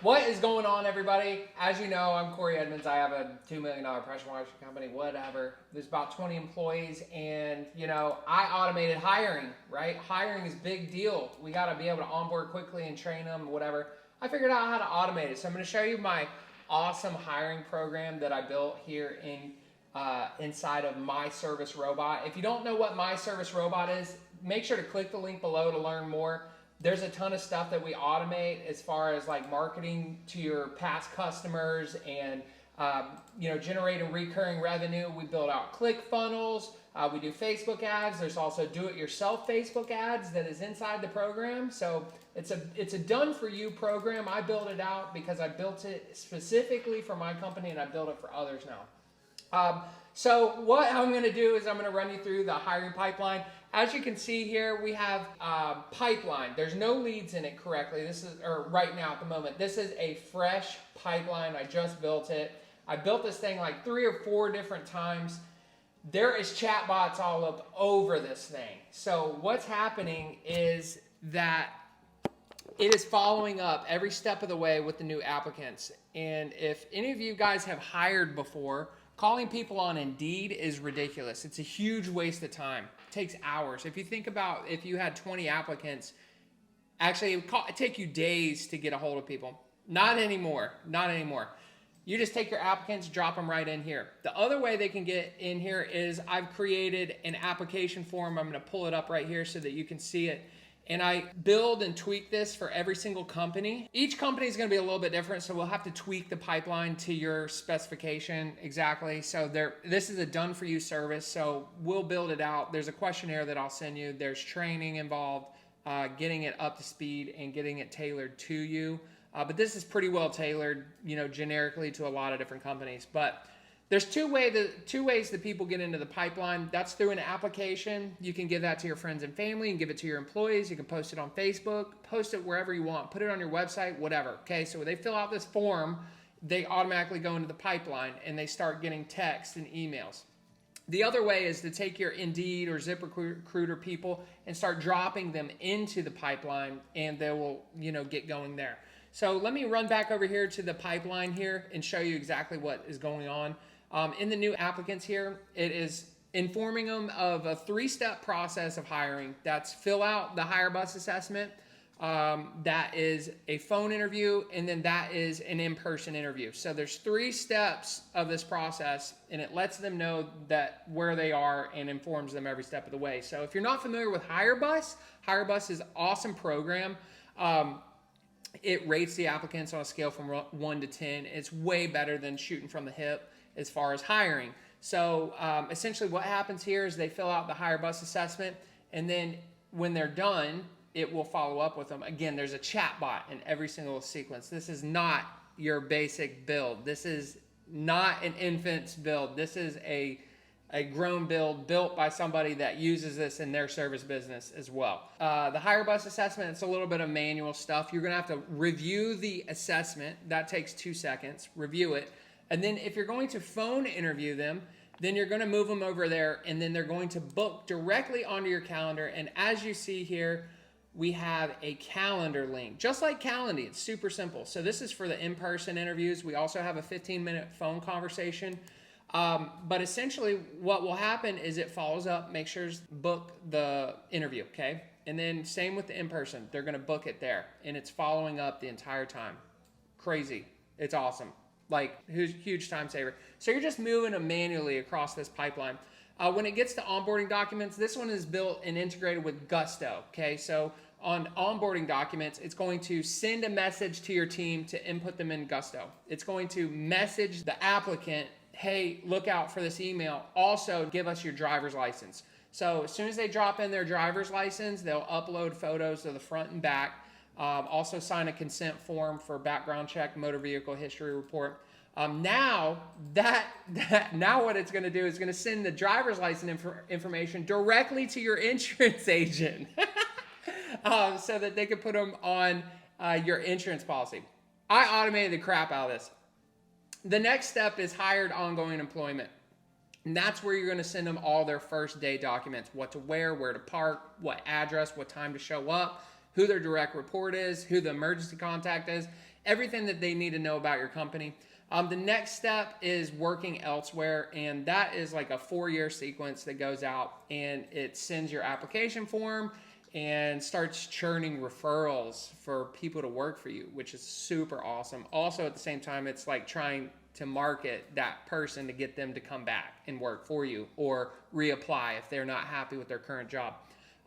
What is going on, everybody? As you know, I'm Corey Edmonds. I have a $2 million pressure washing company, whatever. There's about 20 employees, and I automated hiring, right? Hiring is a big deal. We got to be able to onboard quickly and train them, whatever. I figured out how to automate it. So I'm going to show you my awesome hiring program that I built here inside of My Service Robot. If you don't know what My Service Robot is, make sure to click the link below to learn more. There's a ton of stuff that we automate as far as like marketing to your past customers and generating recurring revenue. We build out click funnels. We do Facebook ads. There's also do-it-yourself Facebook ads that is inside the program. So it's a done-for-you program. I built it out because I built it specifically for my company, and I built it for others now. So what I'm going to do is I'm going to run you through the hiring pipeline. As you can see here, we have pipeline. There's no leads in it correctly. Right now at the moment. This is a fresh pipeline. I just built it. I built this thing like 3 or 4 different times. There is chatbots all up over this thing. So what's happening is that it is following up every step of the way with the new applicants. And if any of you guys have hired before, calling people on Indeed is ridiculous. It's a huge waste of time. It takes hours. If you think about if you had 20 applicants, actually it would take you days to get a hold of people. Not anymore. Not anymore. You just take your applicants, drop them right in here. The other way they can get in here is I've created an application form. I'm going to pull it up right here so that you can see it. And I build and tweak this for every single company. Each company is going to be a little bit different, so we'll have to tweak the pipeline to your specification exactly. So this is a done-for-you service, so we'll build it out. There's a questionnaire that I'll send you. There's training involved, getting it up to speed and getting it tailored to you. But this is pretty well tailored, generically to a lot of different companies. But there's two ways that people get into the pipeline. That's through an application. You can give that to your friends and family and give it to your employees. You can post it on Facebook, post it wherever you want, put it on your website, whatever. Okay, so when they fill out this form, they automatically go into the pipeline and they start getting texts and emails. The other way is to take your Indeed or ZipRecruiter people and start dropping them into the pipeline, and they will, get going there. So let me run back over here to the pipeline here and show you exactly what is going on. In the new applicants here, it is informing them of a 3-step process of hiring. That's fill out the hire bus assessment, that is a phone interview, and then that is an in-person interview. So there's 3 steps of this process, and it lets them know that where they are and informs them every step of the way. So if you're not familiar with HireBus is an awesome program. It rates the applicants on a scale from 1 to 10. It's way better than shooting from the hip as far as hiring. So essentially what happens here is they fill out the hire bus assessment, and then when they're done, it will follow up with them. Again, there's a chat bot in every single sequence. This is not your basic build. This is not an infant's build. This is a grown build built by somebody that uses this in their service business as well. The hire bus assessment, it's a little bit of manual stuff. You're gonna have to review the assessment. That takes 2 seconds, review it. And then if you're going to phone interview them, then you're gonna move them over there, and then they're going to book directly onto your calendar. And as you see here, we have a calendar link, just like Calendly. It's super simple. So this is for the in-person interviews. We also have a 15-minute phone conversation. But essentially what will happen is it follows up, make sure to book the interview, okay? And then same with the in-person. They're going to book it there, and it's following up the entire time. Crazy. It's awesome. Like, huge time saver. So you're just moving them manually across this pipeline. When it gets to onboarding documents, this one is built and integrated with Gusto, okay? So on onboarding documents, it's going to send a message to your team to input them in Gusto. It's going to message the applicant, hey, look out for this email. Also, give us your driver's license. So as soon as they drop in their driver's license, they'll upload photos of the front and back. Also sign a consent form for background check, motor vehicle history report. Now what it's going to do is going to send the driver's license information directly to your insurance agent so that they can put them on your insurance policy. I automated the crap out of this. The next step is hired ongoing employment. And that's where you're going to send them all their first day documents, what to wear, where to park, what address, what time to show up, who their direct report is, who the emergency contact is. everything that they need to know about your company. The next step is working elsewhere, and that is like a 4-year sequence that goes out and it sends your application form and starts churning referrals for people to work for you, which is super awesome. Also, at the same time, it's like trying to market that person to get them to come back and work for you or reapply if they're not happy with their current job.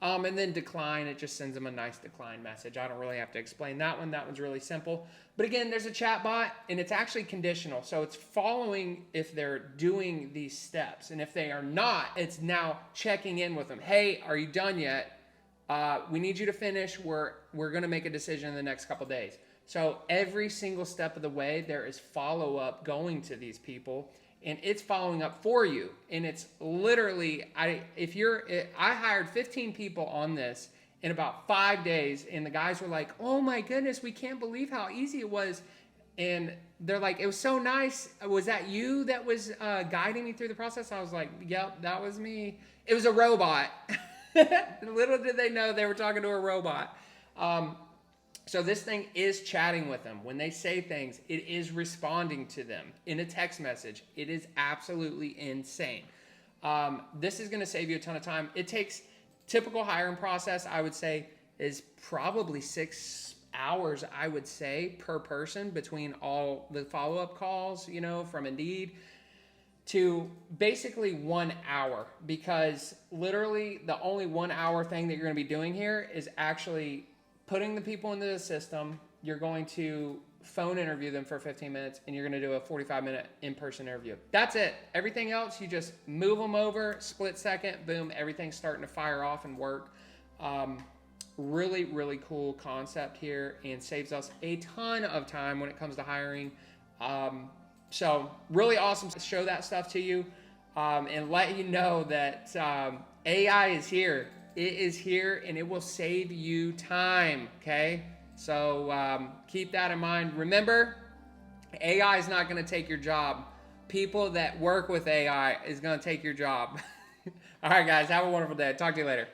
And then decline, it just sends them a nice decline message. I don't really have to explain that one. That one's really simple. But again, there's a chat bot, and it's actually conditional. So it's following if they're doing these steps. And if they are not, it's now checking in with them. Hey, are you done yet? We need you to finish. We're going to make a decision in the next couple days. So every single step of the way, there is follow-up going to these people. And it's following up for you. And it's literally, I hired 15 people on this in about 5 days. And the guys were like, oh my goodness, we can't believe how easy it was. And they're like, it was so nice. Was that you that was guiding me through the process? I was like, yep, that was me. It was a robot. Little did they know they were talking to a robot. So this thing is chatting with them. When they say things, it is responding to them in a text message. It is absolutely insane. This is going to save you a ton of time. It takes, typical hiring process, I would say, is probably 6 hours, I would say, per person between all the follow-up calls, from Indeed, to basically 1 hour, because literally the only 1 hour thing that you're going to be doing here is actually putting the people into the system. You're going to phone interview them for 15 minutes, and you're going to do a 45-minute in-person interview. That's it. Everything else, you just move them over, split second, boom, everything's starting to fire off and work. Really, really cool concept here, and saves us a ton of time when it comes to hiring. So really awesome to show that stuff to you, and let you know that AI is here. It is here, and it will save you time, okay? So keep that in mind. Remember, AI is not going to take your job. People that work with AI is going to take your job. All right, guys, have a wonderful day. Talk to you later.